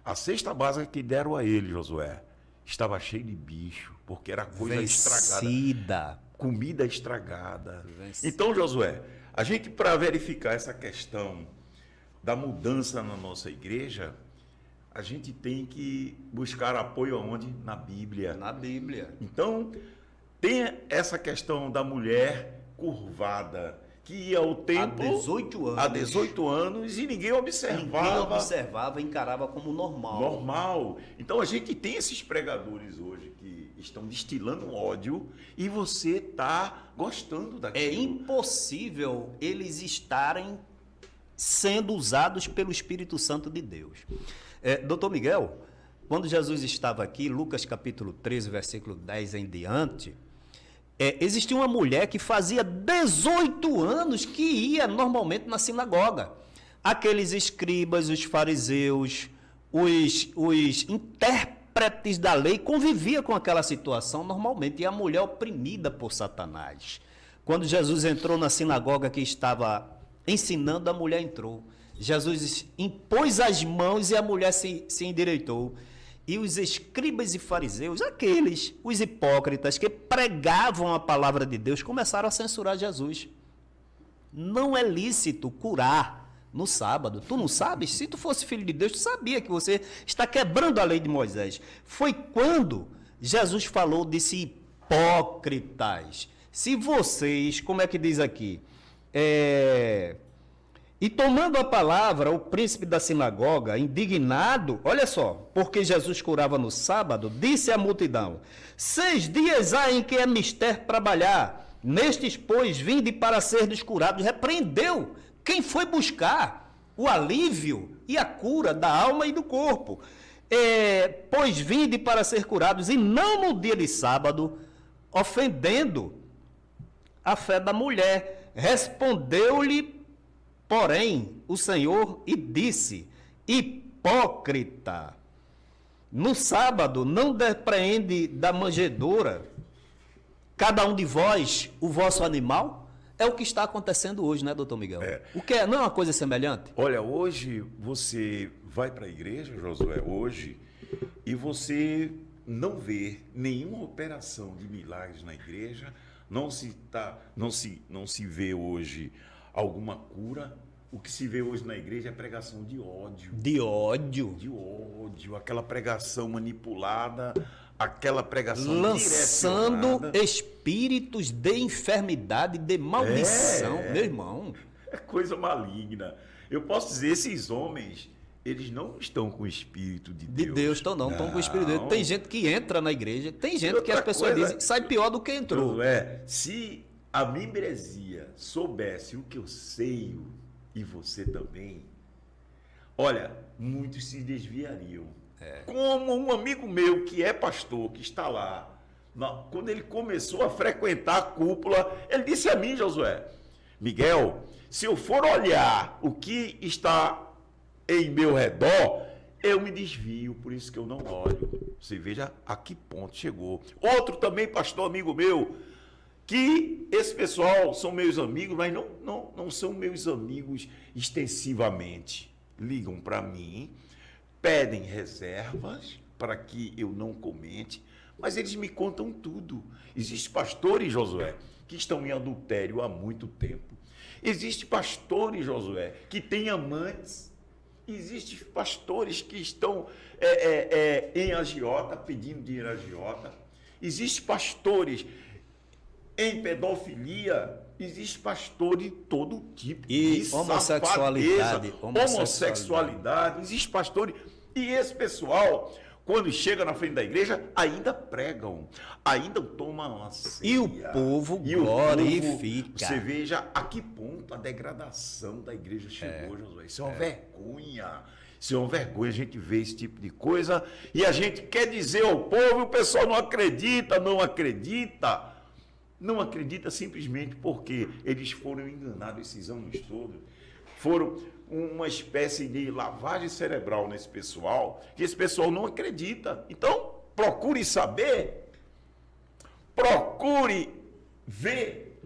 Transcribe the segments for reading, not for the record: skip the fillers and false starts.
A cesta básica que deram a ele, Josué, estava cheia de bicho, porque era coisa estragada. Comida estragada. Então, Josué, a gente, para verificar essa questão da mudança na nossa igreja, a gente tem que buscar apoio aonde? Na Bíblia. Na Bíblia. Então, tem essa questão da mulher curvada, que ia ao templo há 18 anos e ninguém observava. Encarava como normal. Normal. Então a gente tem esses pregadores hoje que estão destilando ódio e você está gostando daquilo. É impossível eles estarem sendo usados pelo Espírito Santo de Deus. Doutor Miguel, quando Jesus estava aqui, Lucas capítulo 13, versículo 10 em diante, existia uma mulher que fazia 18 anos que ia normalmente na sinagoga. Aqueles escribas, os fariseus, os intérpretes da lei conviviam com aquela situação normalmente. E a mulher oprimida por Satanás. Quando Jesus entrou na sinagoga que estava ensinando, a mulher entrou. Jesus impôs as mãos e a mulher se endireitou. E os escribas e fariseus, os hipócritas que pregavam a palavra de Deus, começaram a censurar Jesus. Não é lícito curar no sábado. Tu não sabes? Se tu fosse filho de Deus, tu sabia que você está quebrando a lei de Moisés. Foi quando Jesus falou desse hipócritas. Se vocês, como é que diz aqui? E tomando a palavra, o príncipe da sinagoga, indignado, olha só, porque Jesus curava no sábado, disse à multidão: 6 dias há em que é mister trabalhar, nestes, pois, vinde para serdes curados. Repreendeu quem foi buscar o alívio e a cura da alma e do corpo. Pois vinde para ser curados, e não no dia de sábado, ofendendo a fé da mulher. Respondeu-lhe, porém, o Senhor e disse: hipócrita, no sábado não depreende da manjedoura cada um de vós o vosso animal? É o que está acontecendo hoje, né, doutor Miguel? O que não é uma coisa semelhante? Olha, hoje você vai para a igreja, Josué, hoje, e você não vê nenhuma operação de milagres na igreja, não se vê hoje alguma cura. O que se vê hoje na igreja é pregação de ódio. De ódio? De ódio, aquela pregação manipulada, aquela pregação lançando espíritos de enfermidade, de maldição, meu irmão. É coisa maligna. Eu posso dizer, esses homens, eles não estão com o Espírito de Deus. De Deus, estão com o Espírito de Deus. Tem gente que entra na igreja, tem gente que as pessoas dizem, sai pior do que entrou. Se a membresia soubesse o que eu sei, e você também, olha, muitos se desviariam. Como um amigo meu que é pastor, que está lá, quando ele começou a frequentar a cúpula, ele disse a mim, Josué: Miguel, se eu for olhar o que está em meu redor, eu me desvio, por isso que eu não olho. Você veja a que ponto chegou. Outro também, pastor, amigo meu, que esse pessoal são meus amigos, mas não são meus amigos extensivamente. Ligam para mim, pedem reservas para que eu não comente, mas eles me contam tudo. Existem pastores, Josué, que estão em adultério há muito tempo. Existem pastores, Josué, que têm amantes. Existem pastores que estão em agiota, pedindo dinheiro a agiota. Existem pastores em pedofilia. Existe pastor de todo tipo. E de homossexualidade. Existe pastor. E esse pessoal, quando chega na frente da igreja, ainda pregam, ainda tomam uma ceia. E o povo glorifica. Você veja a que ponto a degradação da igreja chegou, Josué. Isso é uma vergonha. Isso é uma vergonha a gente ver esse tipo de coisa. E a gente quer dizer ao povo, e o pessoal não acredita. Não acredita simplesmente porque eles foram enganados esses anos todos. Foram uma espécie de lavagem cerebral nesse pessoal, que esse pessoal não acredita. Então, procure saber, procure ver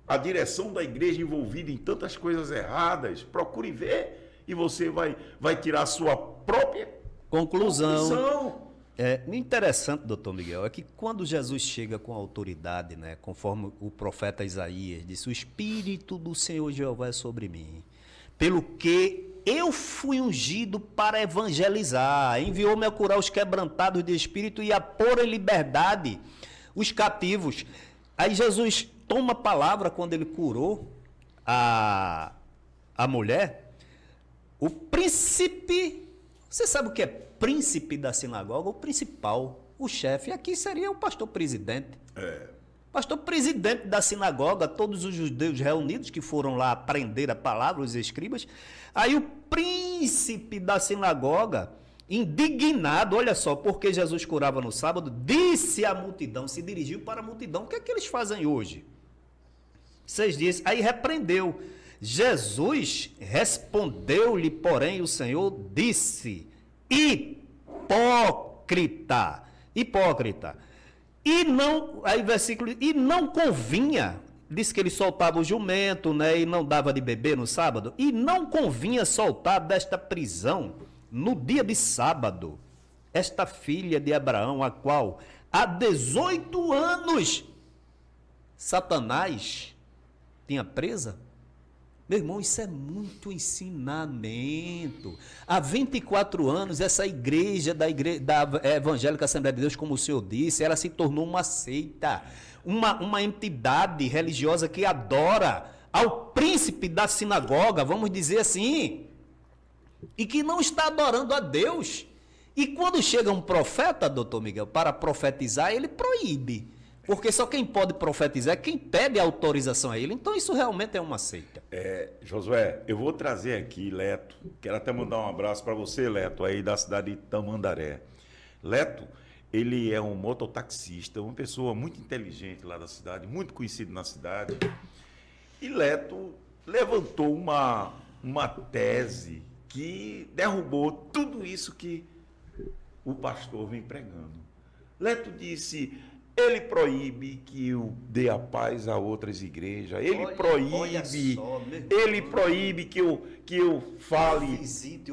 a direção da igreja envolvida em tantas coisas erradas, procure ver e você vai tirar a sua própria conclusão. Interessante, doutor Miguel, é que quando Jesus chega com autoridade, né, conforme o profeta Isaías disse, o Espírito do Senhor Jeová é sobre mim, pelo que eu fui ungido para evangelizar, enviou-me a curar os quebrantados de espírito e a pôr em liberdade os cativos. Aí Jesus toma a palavra quando ele curou a mulher. O príncipe, você sabe o que é príncipe da sinagoga? O principal, o chefe. Aqui seria o pastor presidente. Pastor presidente da sinagoga, todos os judeus reunidos que foram lá aprender a palavra, os escribas. Aí o príncipe da sinagoga, indignado, olha só, porque Jesus curava no sábado, disse à multidão, se dirigiu para a multidão. O que é que eles fazem hoje? 6 dias. Aí repreendeu. Jesus respondeu-lhe, porém, o Senhor disse, hipócrita. E não, aí versículo, e não convinha, disse que ele soltava o jumento, né, e não dava de beber no sábado, e não convinha soltar desta prisão no dia de sábado esta filha de Abraão, a qual há 18 anos Satanás tinha presa. Meu irmão, isso é muito ensinamento. Há 24 anos, essa igreja da Evangélica Assembleia de Deus, como o senhor disse, ela se tornou uma seita, uma entidade religiosa que adora ao príncipe da sinagoga, vamos dizer assim, e que não está adorando a Deus. E quando chega um profeta, doutor Miguel, para profetizar, ele proíbe. Porque só quem pode profetizar é quem pede autorização a ele. Então isso realmente é uma seita. Josué, eu vou trazer aqui Leto. Quero até mandar um abraço para você, Leto, aí da cidade de Tamandaré. Leto, ele é um mototaxista, uma pessoa muito inteligente lá da cidade, muito conhecido na cidade. E Leto levantou uma tese que derrubou tudo isso que o pastor vem pregando. Leto disse... Ele proíbe que eu dê a paz a outras igrejas. Ele proíbe que eu fale. Que visite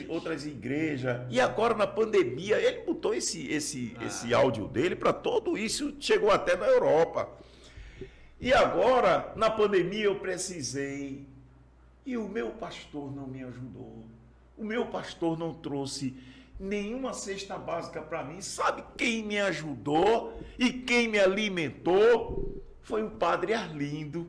outras igrejas. E agora, na pandemia, ele botou esse áudio dele para todo isso. Chegou até na Europa. E agora, na pandemia, eu precisei. E o meu pastor não me ajudou. O meu pastor não trouxe nenhuma cesta básica para mim. Sabe quem me ajudou e quem me alimentou? Foi o Padre Arlindo.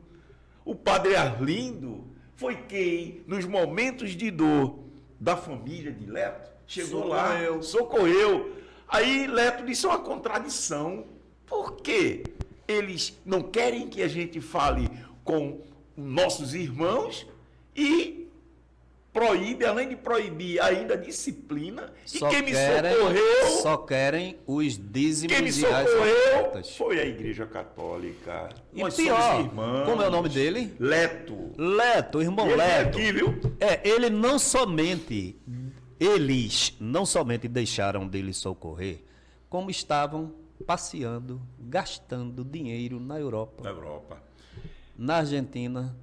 O Padre Arlindo foi quem, nos momentos de dor da família de Leto, chegou lá, socorreu. Aí Leto disse uma contradição. Por quê? Eles não querem que a gente fale com nossos irmãos e proíbe, além de proibir, ainda disciplina. E quem me socorreu... Só querem os dízimos. Quem me socorreu foi a Igreja Católica. E nós pior, somos irmãos. Como é o nome dele? Leto. Leto, irmão Leto. É aqui, viu? Ele não somente... Eles não somente deixaram dele socorrer, como estavam passeando, gastando dinheiro na Europa. Na Argentina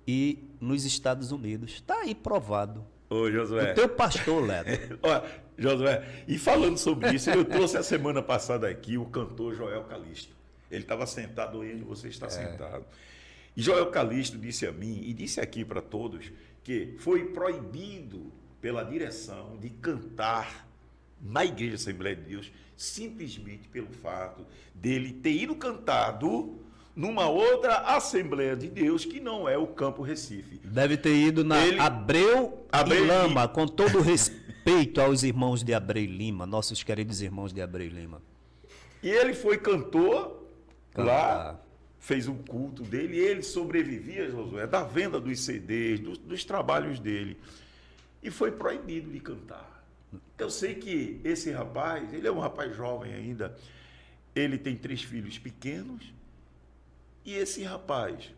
e nos Estados Unidos. Está aí provado. Ô, Josué. O teu pastor, Leto. Olha, Josué, e falando sobre isso, eu trouxe a semana passada aqui o cantor Joel Calisto. Ele estava sentado onde você está sentado. E Joel Calisto disse a mim, e disse aqui para todos, que foi proibido pela direção de cantar na Igreja Assembleia de Deus, simplesmente pelo fato dele ter ido cantado numa outra Assembleia de Deus, que não é o Campo Recife. Deve ter ido na Abreu e Lima, com todo respeito aos irmãos de Abreu e Lima, nossos queridos irmãos de Abreu e Lima. E ele foi cantor lá, fez um culto dele, e ele sobrevivia, Josué, da venda dos CDs, dos trabalhos dele. E foi proibido de cantar. Eu sei que esse rapaz, ele é um rapaz jovem ainda, ele tem 3 filhos pequenos, e esse rapaz,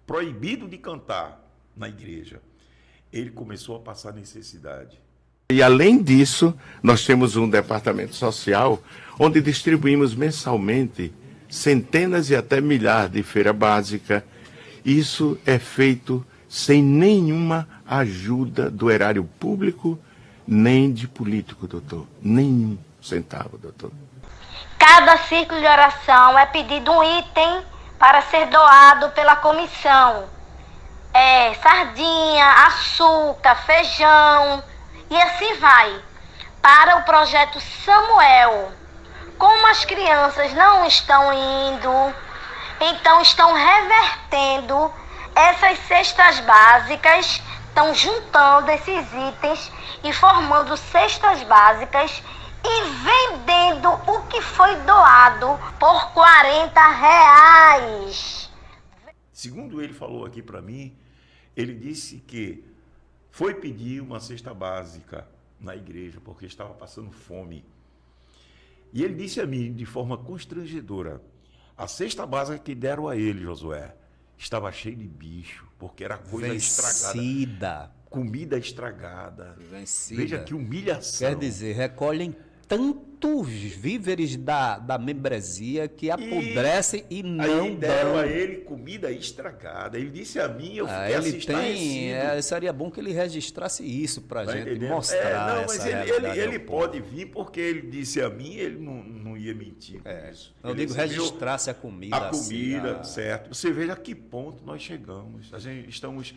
proibido de cantar na igreja, ele começou a passar necessidade. E além disso, nós temos um departamento social onde distribuímos mensalmente centenas e até milhares de feira básica. Isso é feito sem nenhuma ajuda do erário público, nem de político, doutor. Nenhum centavo, doutor. Cada círculo de oração é pedido um item para ser doado pela comissão. Sardinha, açúcar, feijão e assim vai. Para o projeto Samuel, como as crianças não estão indo, então estão revertendo essas cestas básicas, estão juntando esses itens e formando cestas básicas e vendendo o que foi doado por R$40. Segundo ele falou aqui para mim, ele disse que foi pedir uma cesta básica na igreja porque estava passando fome. E ele disse a mim, de forma constrangedora, a cesta básica que deram a ele, Josué, estava cheia de bicho, porque era coisa estragada. Comida estragada. Vencida. Veja que humilhação. Quer dizer, recolhem tantos víveres da membresia que apodrecem e não aí deram dão. a ele comida estragada. Ele disse a mim, eu fiquei seria bom que ele registrasse isso para a gente entendendo? mostrar mas essa realidade ele ao povo. pode vir porque ele disse a mim, ele não ia mentir com isso. Eu Ele digo recebeu registrasse a comida. a comida, certo. Você veja a que ponto nós chegamos. A gente estamos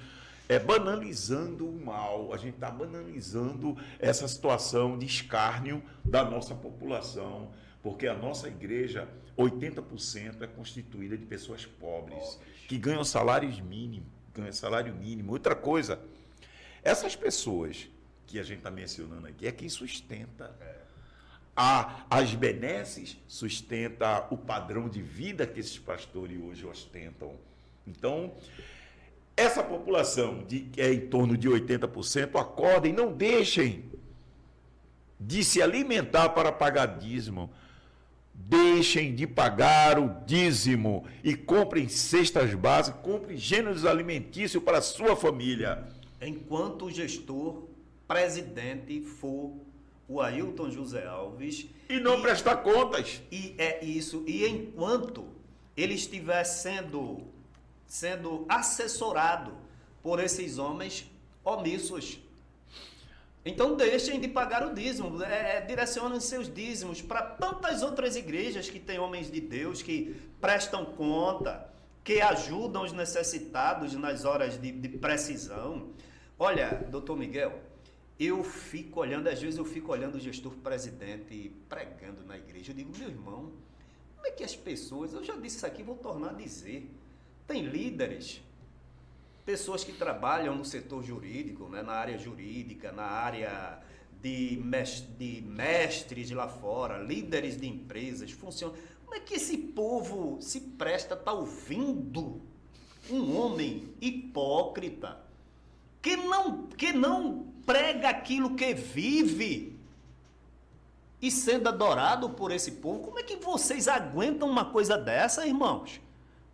banalizando o mal, a gente está banalizando essa situação de escárnio da nossa população, porque a nossa igreja, 80% é constituída de pessoas pobres, que ganham salário mínimo. Outra coisa, essas pessoas que a gente está mencionando aqui é quem sustenta. As benesses sustenta o padrão de vida que esses pastores hoje ostentam. Então, essa população, que é em torno de 80%, acordem, não deixem de se alimentar para pagar dízimo. Deixem de pagar o dízimo e comprem cestas básicas, comprem gêneros alimentícios para a sua família. Enquanto o gestor presidente for o Ailton José Alves... E não prestar contas. E é isso. E enquanto ele estiver sendo assessorado por esses homens omissos. Então deixem de pagar o dízimo, direcionem seus dízimos para tantas outras igrejas que têm homens de Deus, que prestam conta, que ajudam os necessitados nas horas de precisão. Olha, doutor Miguel, às vezes eu fico olhando o gestor presidente pregando na igreja, eu digo, meu irmão, como é que as pessoas, eu já disse isso aqui, vou tornar a dizer, tem líderes, pessoas que trabalham no setor jurídico, né, na área jurídica, na área de mestres lá fora, líderes de empresas, funcionam. Como é que esse povo se presta a estar ouvindo um homem hipócrita que não prega aquilo que vive e sendo adorado por esse povo? Como é que vocês aguentam uma coisa dessa, irmãos?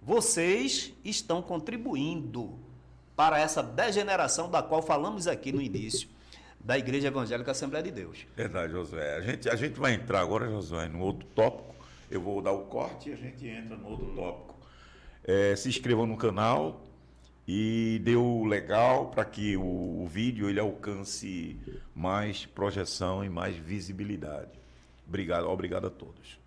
Vocês estão contribuindo para essa degeneração da qual falamos aqui no início da Igreja Evangélica Assembleia de Deus. Verdade, Josué. A gente vai entrar agora, Josué, no outro tópico. Eu vou dar o corte e a gente entra no outro tópico. Se inscrevam no canal e dê o legal para que o vídeo ele alcance mais projeção e mais visibilidade. Obrigado a todos.